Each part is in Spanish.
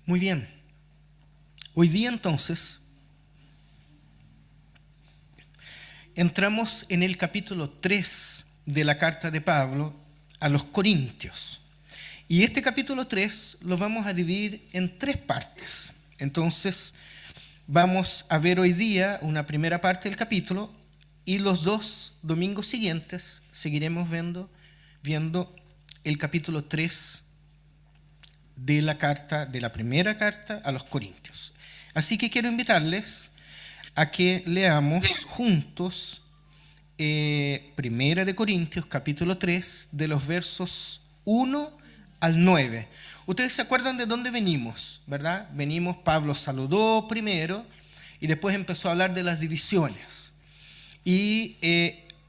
Muy bien. Hoy día entonces entramos en el capítulo 3 de la carta de Pablo a los Corintios. Y este capítulo 3 lo vamos a dividir en 3 partes. Entonces vamos a ver hoy día una primera parte del capítulo y los 2 domingos siguientes seguiremos viendo el capítulo 3 de la primera carta a los Corintios. Así que quiero invitarles a que leamos juntos Primera de Corintios, capítulo 3, de los versos 1 al 9. Ustedes se acuerdan de dónde venimos, ¿verdad? Pablo saludó primero y después empezó a hablar de las divisiones. Y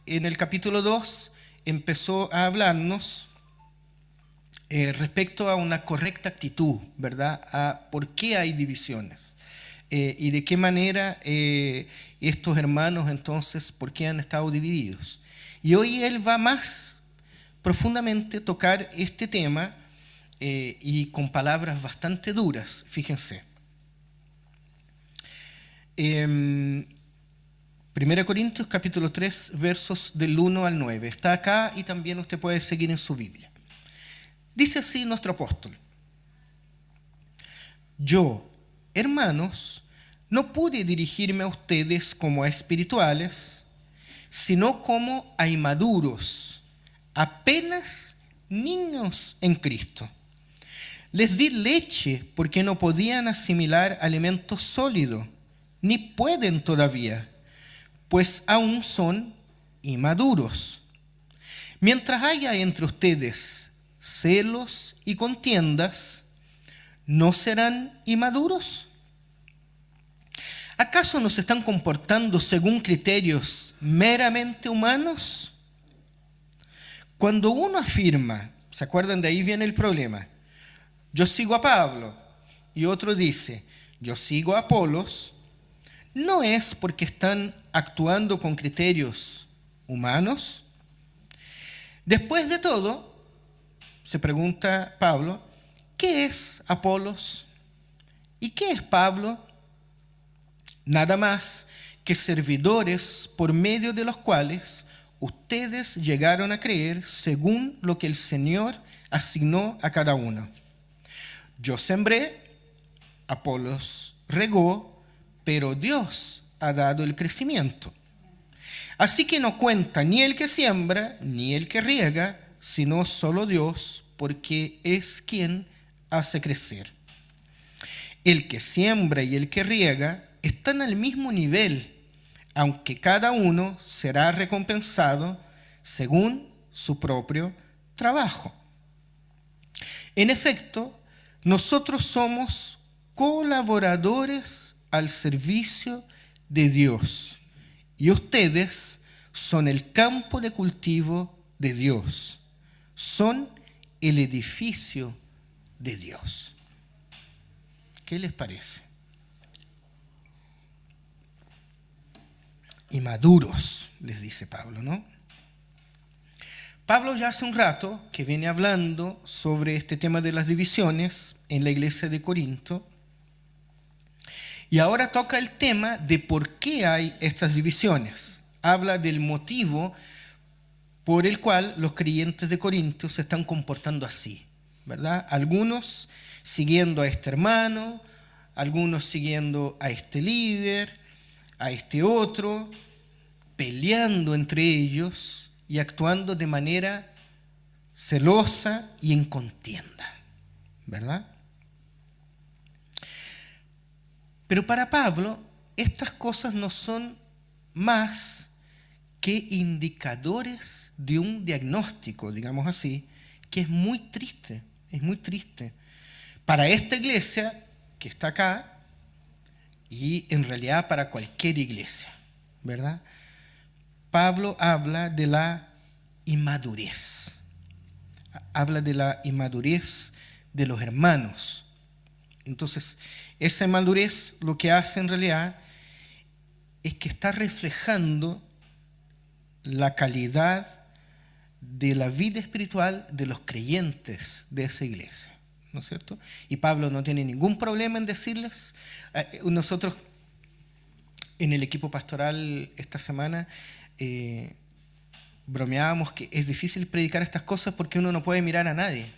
en el capítulo 2 empezó a hablarnos respecto a una correcta actitud, ¿verdad? A por qué hay divisiones y de qué manera estos hermanos entonces, por qué han estado divididos. Y hoy él va más profundamente a tocar este tema y con palabras bastante duras, fíjense. 1 Corintios capítulo 3, versos del 1 al 9. Está acá y también usted puede seguir en su Biblia. Dice así nuestro apóstol: Yo, hermanos, no pude dirigirme a ustedes como a espirituales, sino como a inmaduros, apenas niños en Cristo. Les di leche porque no podían asimilar alimento sólido, ni pueden todavía, pues aún son inmaduros. Mientras haya entre ustedes celos y contiendas, ¿no serán inmaduros? ¿Acaso no se están comportando según criterios meramente humanos? Cuando uno afirma, ¿se acuerdan? De ahí viene el problema. Yo sigo a Pablo, y otro dice, yo sigo a Apolos, ¿no es porque están actuando con criterios humanos? Después de todo, se pregunta Pablo, ¿qué es Apolos? ¿Y qué es Pablo? Nada más que servidores por medio de los cuales ustedes llegaron a creer según lo que el Señor asignó a cada uno. Yo sembré, Apolos regó, pero Dios ha dado el crecimiento. Así que no cuenta ni el que siembra ni el que riega, sino solo Dios, porque es quien hace crecer. El que siembra y el que riega están al mismo nivel, aunque cada uno será recompensado según su propio trabajo. En efecto, nosotros somos colaboradores al servicio de Dios, y ustedes son el campo de cultivo de Dios. Son el edificio de Dios. ¿Qué les parece? Inmaduros, les dice Pablo, ¿no? Pablo ya hace un rato que viene hablando sobre este tema de las divisiones en la iglesia de Corinto, y ahora toca el tema de por qué hay estas divisiones. Habla del motivo por el cual los creyentes de Corinto se están comportando así, ¿verdad? Algunos siguiendo a este hermano, algunos siguiendo a este líder, a este otro, peleando entre ellos y actuando de manera celosa y en contienda, ¿verdad? Pero para Pablo, estas cosas no son más que indicadores de un diagnóstico, digamos así, que es muy triste, para esta iglesia que está acá y en realidad para cualquier iglesia, ¿verdad? Pablo habla de la inmadurez, de los hermanos. Entonces, esa inmadurez lo que hace en realidad es que está reflejando la calidad de la vida espiritual de los creyentes de esa iglesia, ¿no es cierto? Y Pablo no tiene ningún problema en decirles. Nosotros en el equipo pastoral esta semana bromeábamos que es difícil predicar estas cosas porque uno no puede mirar a nadie.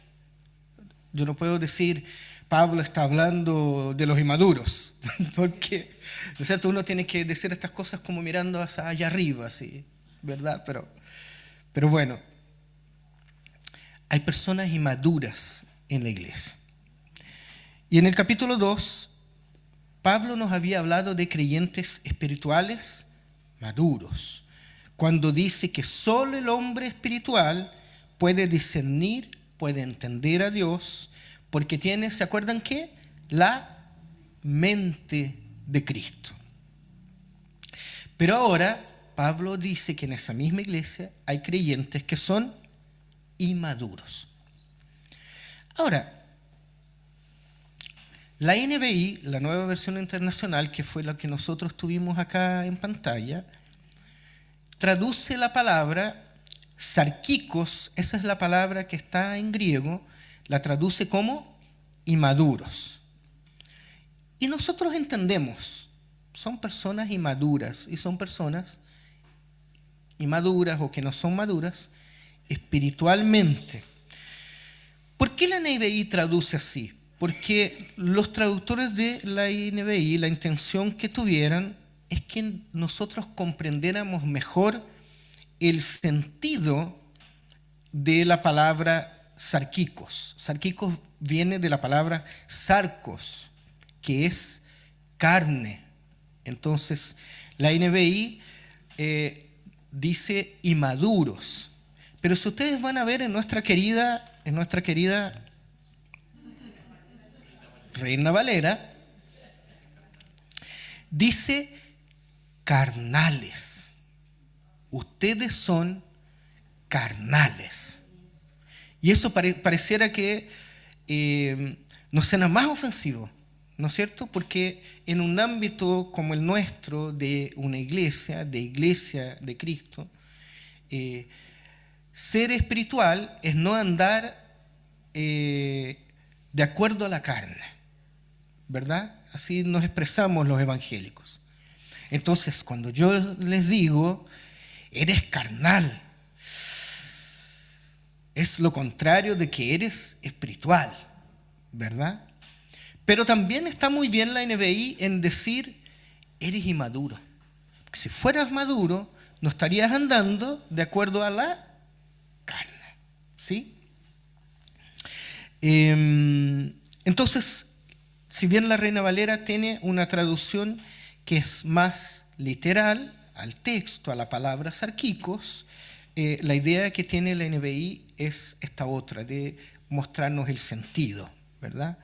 Yo no puedo decir, Pablo está hablando de los inmaduros, porque, ¿no es cierto? Uno tiene que decir estas cosas como mirando hacia allá arriba, ¿sí? ¿Verdad? Pero bueno, hay personas inmaduras en la iglesia. Y en el capítulo 2, Pablo nos había hablado de creyentes espirituales maduros, cuando dice que solo el hombre espiritual puede discernir, puede entender a Dios, porque tiene, ¿se acuerdan qué? La mente de Cristo. Pero ahora Pablo dice que en esa misma iglesia hay creyentes que son inmaduros. Ahora, la NBI, la nueva versión internacional, que fue la que nosotros tuvimos acá en pantalla, traduce la palabra sarkikos, esa es la palabra que está en griego, la traduce como inmaduros. Y nosotros entendemos, son personas inmaduras y son personas inmaduras o que no son maduras espiritualmente. ¿Por qué la NBI traduce así? Porque los traductores de la NBI, la intención que tuvieran es que nosotros comprendiéramos mejor el sentido de la palabra sarkikos. Sarkikos viene de la palabra sarcos, que es carne. Entonces, la NBI dice inmaduros. Pero si ustedes van a ver en nuestra querida Reina Valera, dice carnales. Ustedes son carnales. Y eso pareciera que nos suena más ofensivo, ¿no es cierto? Porque en un ámbito como el nuestro, de una iglesia de Cristo, ser espiritual es no andar de acuerdo a la carne, ¿verdad? Así nos expresamos los evangélicos. Entonces, cuando yo les digo, eres carnal, es lo contrario de que eres espiritual, ¿verdad? Pero también está muy bien la NBI en decir, eres inmaduro. Porque si fueras maduro, no estarías andando de acuerdo a la carne, ¿sí? Entonces, si bien la Reina Valera tiene una traducción que es más literal al texto, a la palabra sarkikos, la idea que tiene la NBI es esta otra, de mostrarnos el sentido, ¿verdad?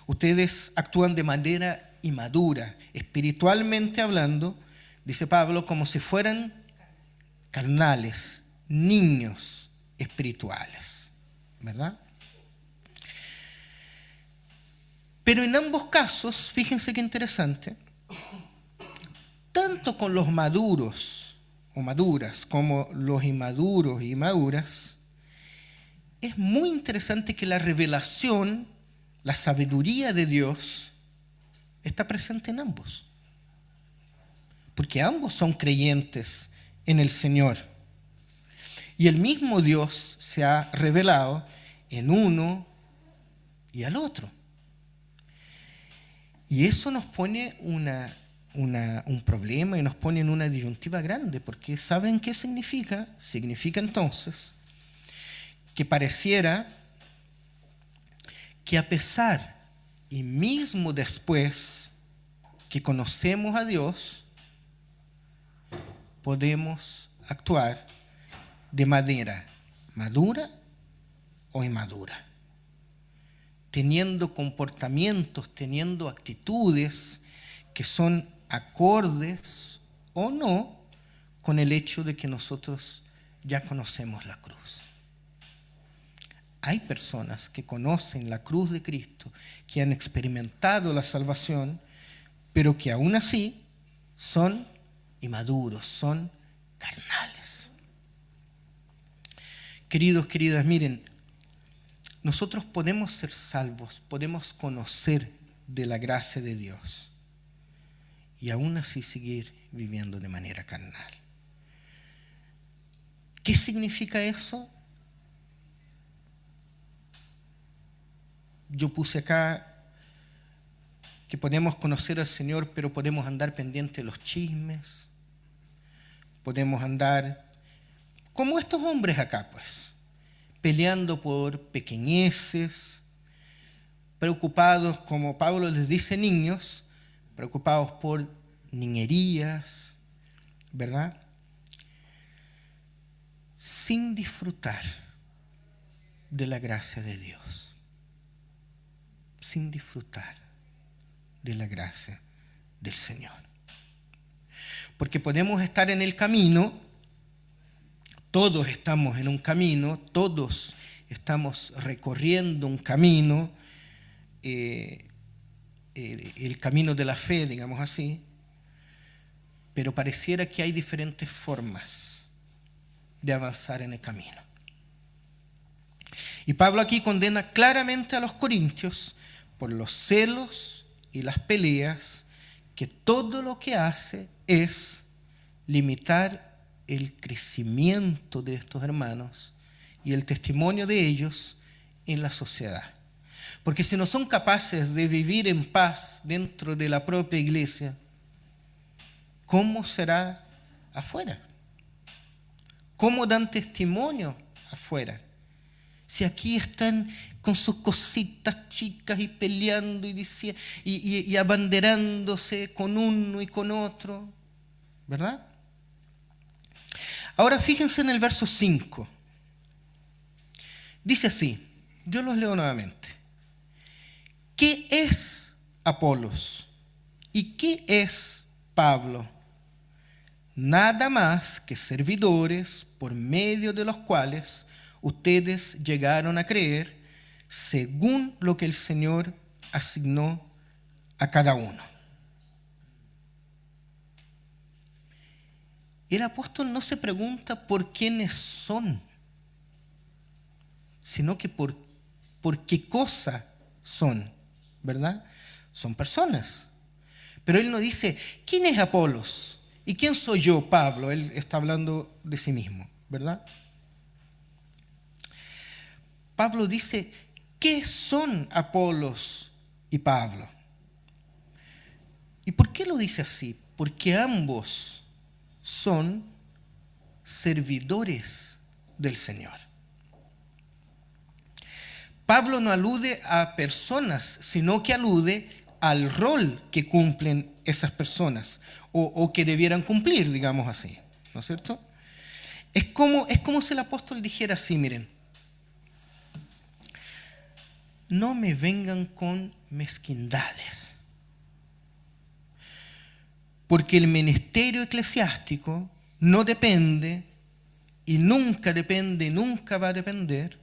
Ustedes actúan de manera inmadura, espiritualmente hablando, dice Pablo, como si fueran carnales, niños espirituales, ¿verdad? Pero en ambos casos, fíjense qué interesante, tanto con los maduros o maduras como los inmaduros y inmaduras, es muy interesante que la revelación, la sabiduría de Dios está presente en ambos. Porque ambos son creyentes en el Señor. Y el mismo Dios se ha revelado en uno y al otro. Y eso nos pone un problema y nos pone en una disyuntiva grande, porque ¿saben qué significa? Significa entonces que pareciera que a pesar y mismo después que conocemos a Dios, podemos actuar de manera madura o inmadura, teniendo comportamientos, teniendo actitudes que son acordes o no con el hecho de que nosotros ya conocemos la cruz. Hay personas que conocen la cruz de Cristo, que han experimentado la salvación, pero que aún así son inmaduros, son carnales. Queridos, queridas, miren, nosotros podemos ser salvos, podemos conocer de la gracia de Dios y aún así seguir viviendo de manera carnal. ¿Qué significa eso? Yo puse acá que podemos conocer al Señor, pero podemos andar pendientes de los chismes, podemos andar como estos hombres acá, pues, peleando por pequeñeces, preocupados, como Pablo les dice, niños, preocupados por niñerías, ¿verdad? Sin disfrutar de la gracia de Dios, sin disfrutar de la gracia del Señor. Porque podemos estar en el camino, todos estamos en un camino, todos estamos recorriendo un camino, el camino de la fe, digamos así, pero pareciera que hay diferentes formas de avanzar en el camino. Y Pablo aquí condena claramente a los corintios por los celos y las peleas, que todo lo que hace es limitar el crecimiento de estos hermanos y el testimonio de ellos en la sociedad. Porque si no son capaces de vivir en paz dentro de la propia iglesia, ¿cómo será afuera? ¿Cómo dan testimonio afuera? Si aquí están con sus cositas chicas y peleando y abanderándose con uno y con otro, ¿verdad? Ahora fíjense en el verso 5. Dice así, yo los leo nuevamente. ¿Qué es Apolos? ¿Y qué es Pablo? Nada más que servidores por medio de los cuales ustedes llegaron a creer según lo que el Señor asignó a cada uno. El apóstol no se pregunta por quiénes son, sino que por qué cosa son, ¿verdad? Son personas. Pero él no dice, ¿quién es Apolos? ¿Y quién soy yo, Pablo? Él está hablando de sí mismo, ¿verdad? Pablo dice, ¿qué son Apolos y Pablo? ¿Y por qué lo dice así? Porque ambos son servidores del Señor. Pablo no alude a personas, sino que alude al rol que cumplen esas personas o que debieran cumplir, digamos así, ¿no es cierto? Es como si el apóstol dijera así, miren, no me vengan con mezquindades, porque el ministerio eclesiástico no depende y nunca depende, nunca va a depender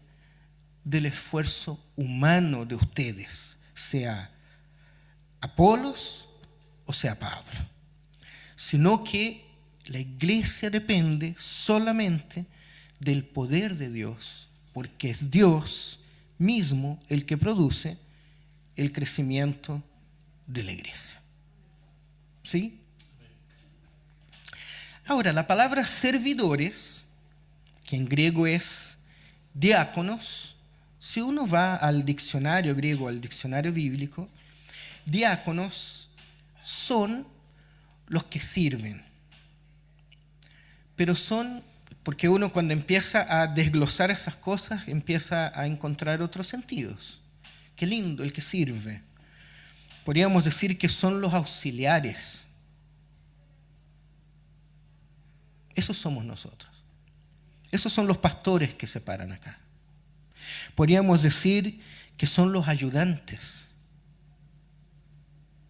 del esfuerzo humano de ustedes, sea Apolos o sea Pablo, sino que la iglesia depende solamente del poder de Dios, porque es Dios mismo el que produce el crecimiento de la iglesia. ¿Sí? Ahora, la palabra servidores, que en griego es diáconos, si uno va al diccionario griego, al diccionario bíblico, diáconos son los que sirven. Pero son, porque uno cuando empieza a desglosar esas cosas, empieza a encontrar otros sentidos. Qué lindo, el que sirve. Podríamos decir que son los auxiliares. Esos somos nosotros. Esos son los pastores que se paran acá. Podríamos decir que son los ayudantes,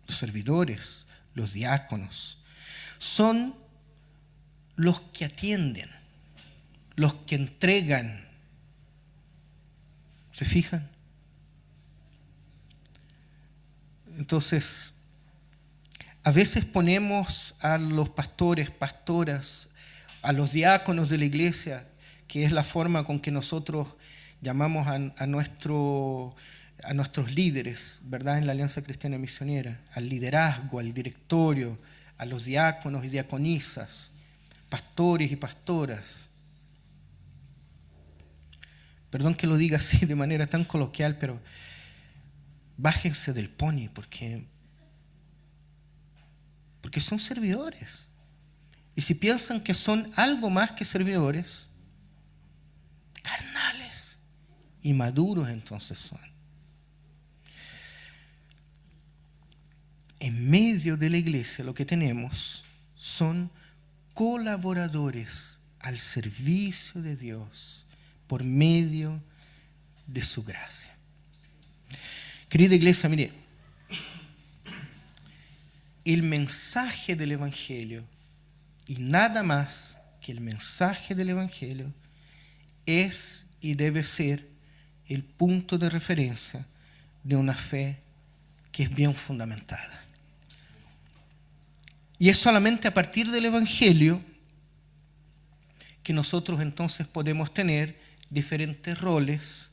los servidores, los diáconos. Son los que atienden, los que entregan. ¿Se fijan? Entonces, a veces ponemos a los pastores, pastoras, a los diáconos de la iglesia, que es la forma con que nosotros llamamos a nuestros líderes, ¿verdad? En la Alianza Cristiana Misionera, al liderazgo, al directorio, a los diáconos y diaconisas, pastores y pastoras. Perdón que lo diga así de manera tan coloquial, pero bájense del pony porque son servidores. Y si piensan que son algo más que servidores, carnales y maduros entonces son. En medio de la iglesia lo que tenemos son colaboradores al servicio de Dios por medio de su gracia. Querida iglesia, mire, el mensaje del Evangelio y nada más que el mensaje del Evangelio es y debe ser el punto de referencia de una fe que es bien fundamentada. Y es solamente a partir del Evangelio que nosotros entonces podemos tener diferentes roles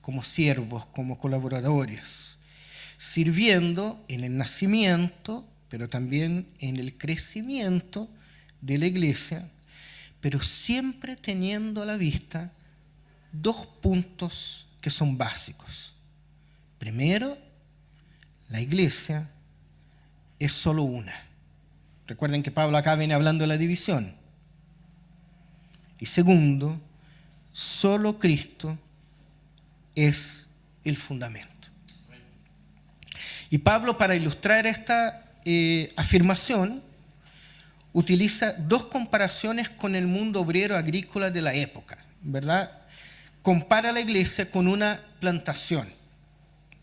como siervos, como colaboradores, sirviendo en el nacimiento, pero también en el crecimiento de la iglesia, pero siempre teniendo a la vista dos puntos que son básicos. Primero, la iglesia es solo una. Recuerden que Pablo acá viene hablando de la división. Y segundo, solo Cristo es el fundamento. Y Pablo, para ilustrar esta afirmación, utiliza dos comparaciones con el mundo obrero agrícola de la época, ¿verdad? Compara la iglesia con una plantación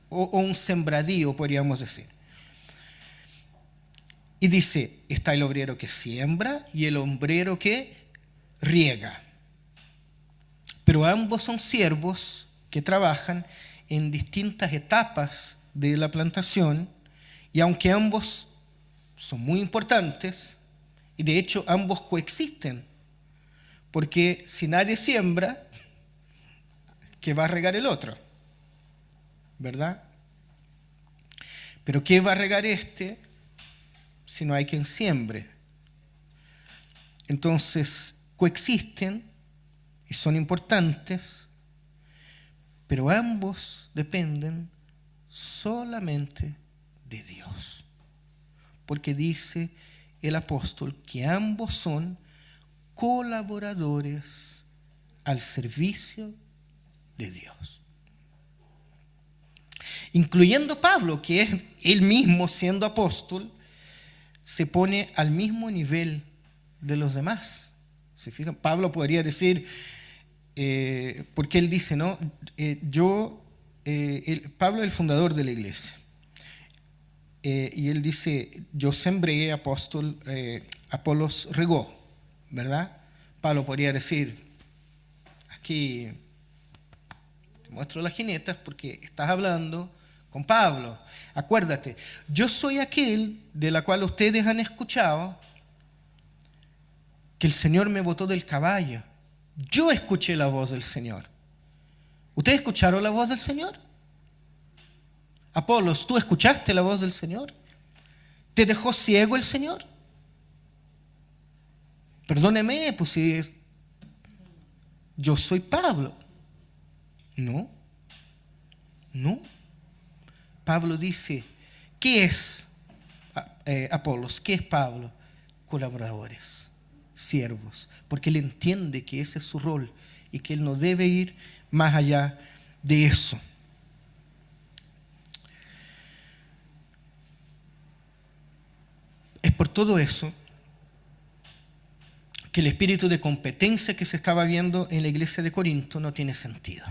o un sembradío, podríamos decir. Y dice, está el obrero que siembra y el obrero que riega. Pero ambos son siervos que trabajan en distintas etapas de la plantación, y aunque ambos son muy importantes, y de hecho ambos coexisten, porque si nadie siembra, ¿qué va a regar el otro? ¿Verdad? Pero ¿qué va a regar este si no hay quien siembre? Entonces coexisten y son importantes, pero ambos dependen solamente de Dios. Porque dice el apóstol que ambos son colaboradores al servicio de Dios. Incluyendo Pablo, que es él mismo siendo apóstol, se pone al mismo nivel de los demás. ¿Se fijan? Pablo podría decir, porque él dice, ¿no? Pablo es el fundador de la iglesia. Y él dice, yo sembré, Apolos regó, ¿verdad? Pablo podría decir, aquí te muestro las jinetas porque estás hablando con Pablo. Acuérdate, yo soy aquel de la cual ustedes han escuchado que el Señor me botó del caballo. Yo escuché la voz del Señor. ¿Ustedes escucharon la voz del Señor? Apolos, ¿tú escuchaste la voz del Señor? ¿Te dejó ciego el Señor? Perdóneme, pues si yo soy Pablo. No. Pablo dice, ¿qué es Apolos? ¿Qué es Pablo? Colaboradores, siervos, porque él entiende que ese es su rol y que él no debe ir más allá de eso. Es por todo eso que el espíritu de competencia que se estaba viendo en la iglesia de Corinto no tiene sentido.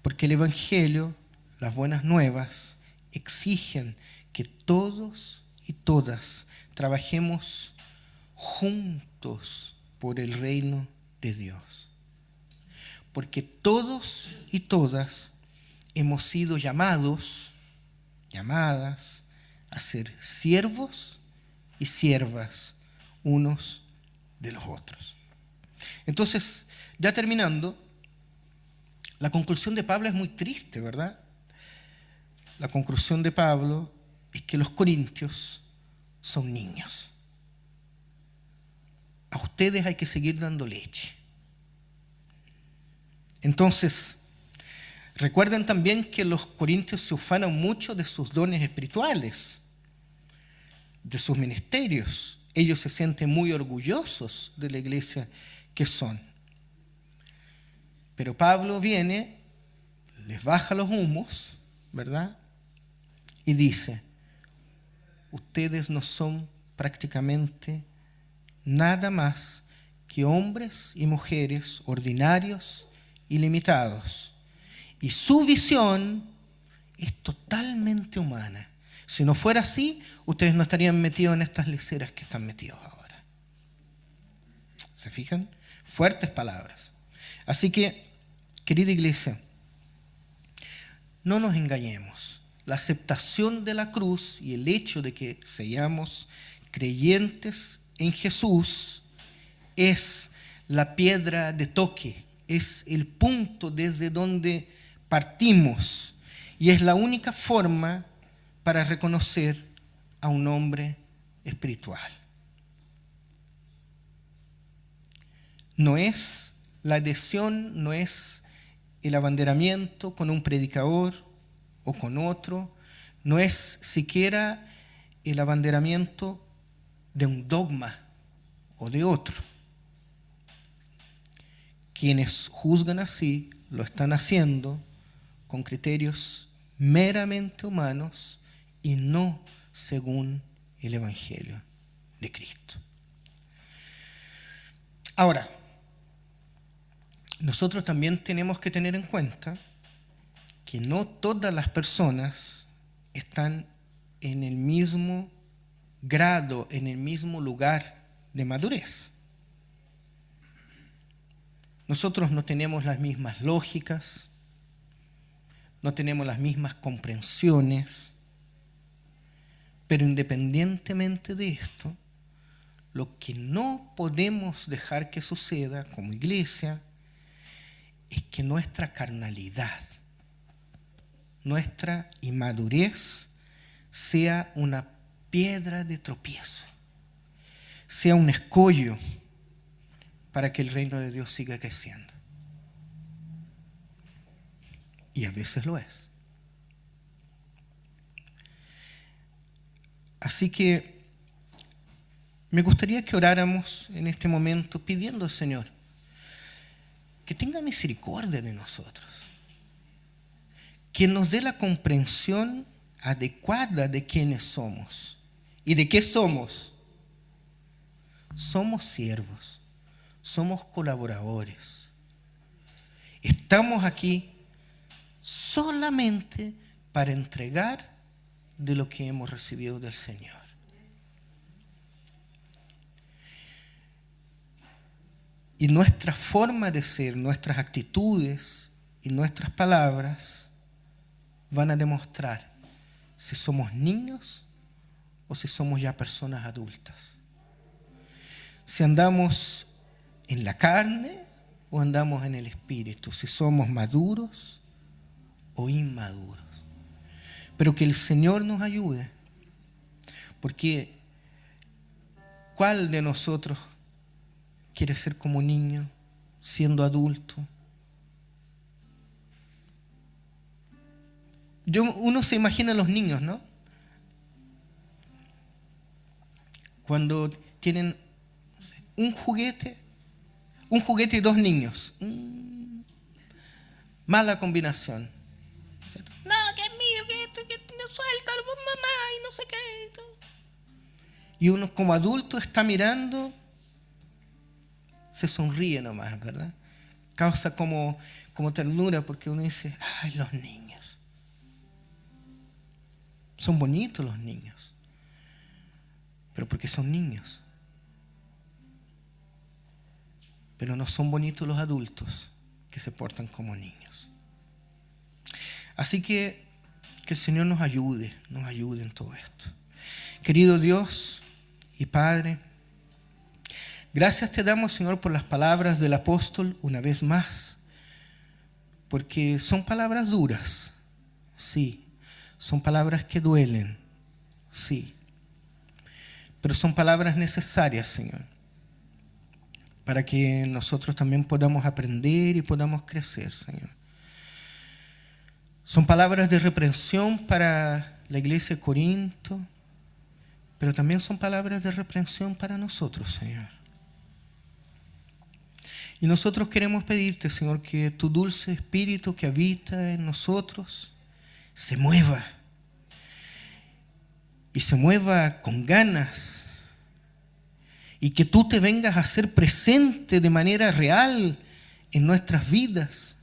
Porque el Evangelio, las buenas nuevas, exigen que todos y todas trabajemos juntos por el reino de Dios. Porque todos y todas hemos sido llamadas a ser siervos y siervas unos de los otros. Entonces, ya terminando, La conclusión de Pablo es muy triste, ¿verdad? La conclusión de Pablo es que los corintios son niños. A ustedes hay que seguir dando leche. Entonces, recuerden también que los corintios se ufanan mucho de sus dones espirituales, de sus ministerios. Ellos se sienten muy orgullosos de la iglesia que son. Pero Pablo viene, les baja los humos, ¿verdad? Y dice, ustedes no son prácticamente nada más que hombres y mujeres ordinarios y limitados. Y su visión es totalmente humana. Si no fuera así, ustedes no estarían metidos en estas leceras que están metidos ahora. ¿Se fijan? Fuertes palabras. Así que, querida iglesia, no nos engañemos. La aceptación de la cruz y el hecho de que seamos creyentes en Jesús es la piedra de toque, es el punto desde donde partimos y es la única forma para reconocer a un hombre espiritual. No es la adhesión, no es el abanderamiento con un predicador o con otro, no es siquiera el abanderamiento de un dogma o de otro. Quienes juzgan así lo están haciendo con criterios meramente humanos y no según el Evangelio de Cristo. Ahora, nosotros también tenemos que tener en cuenta que no todas las personas están en el mismo grado, en el mismo lugar de madurez. Nosotros no tenemos las mismas lógicas, no tenemos las mismas comprensiones, pero independientemente de esto, lo que no podemos dejar que suceda como iglesia es que nuestra carnalidad, nuestra inmadurez sea una piedra de tropiezo, sea un escollo para que el reino de Dios siga creciendo. Y a veces lo es. Así que me gustaría que oráramos en este momento pidiendo al Señor que tenga misericordia de nosotros, que nos dé la comprensión adecuada de quiénes somos y de qué somos. Somos siervos, somos colaboradores. Estamos aquí solamente para entregar de lo que hemos recibido del Señor. Y nuestra forma de ser, nuestras actitudes y nuestras palabras van a demostrar si somos niños o si somos ya personas adultas. Si andamos en la carne o andamos en el espíritu, si somos maduros o inmaduros. Pero que el Señor nos ayude, porque ¿cuál de nosotros quiere ser como niño siendo adulto? Uno se imagina a los niños, ¿no? Cuando tienen un juguete y dos niños. Mala combinación. No, que es mío, que no suéltalo, mamá, y no sé qué. Y uno como adulto está mirando, se sonríe nomás, ¿verdad? Causa como ternura porque uno dice, ay, los niños. Son bonitos los niños, pero porque son niños. Pero no son bonitos los adultos que se portan como niños. Así que el Señor nos ayude en todo esto. Querido Dios y Padre, gracias te damos, Señor, por las palabras del apóstol una vez más, porque son palabras duras, sí, son palabras que duelen, sí, pero son palabras necesarias, Señor, para que nosotros también podamos aprender y podamos crecer, Señor. Son palabras de reprensión para la iglesia de Corinto, pero también son palabras de reprensión para nosotros, Señor. Y nosotros queremos pedirte, Señor, que tu dulce espíritu que habita en nosotros se mueva. Y se mueva con ganas. Y que tú te vengas a hacer presente de manera real en nuestras vidas.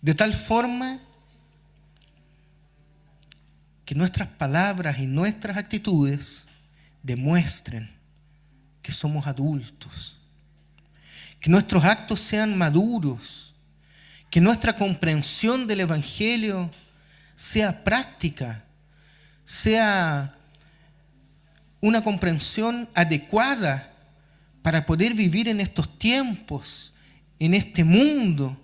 De tal forma que nuestras palabras y nuestras actitudes demuestren que somos adultos. Que nuestros actos sean maduros. Que nuestra comprensión del Evangelio sea práctica. Sea una comprensión adecuada para poder vivir en estos tiempos, en este mundo.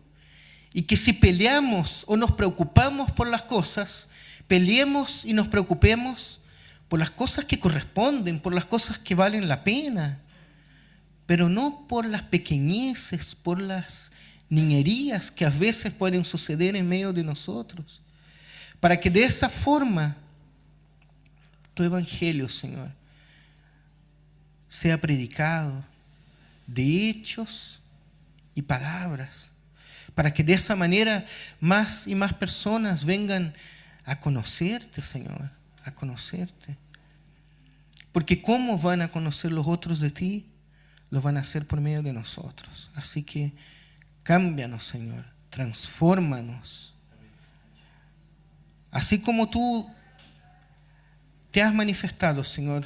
Y que si peleamos o nos preocupamos por las cosas, peleemos y nos preocupemos por las cosas que corresponden, por las cosas que valen la pena, pero no por las pequeñeces, por las niñerías que a veces pueden suceder en medio de nosotros. Para que de esa forma tu evangelio, Señor, sea predicado de hechos y palabras. Para que de esa manera más y más personas vengan a conocerte, Señor, a conocerte. Porque ¿cómo van a conocer los otros de ti? Lo van a hacer por medio de nosotros. Así que cámbianos, Señor, transfórmanos. Así como tú te has manifestado, Señor,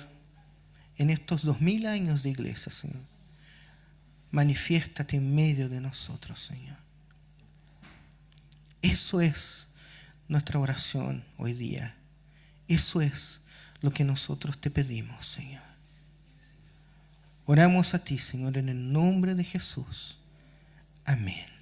en estos 2000 años de iglesia, Señor. Manifiéstate en medio de nosotros, Señor. Eso es nuestra oración hoy día. Eso es lo que nosotros te pedimos, Señor. Oramos a ti, Señor, en el nombre de Jesús. Amén.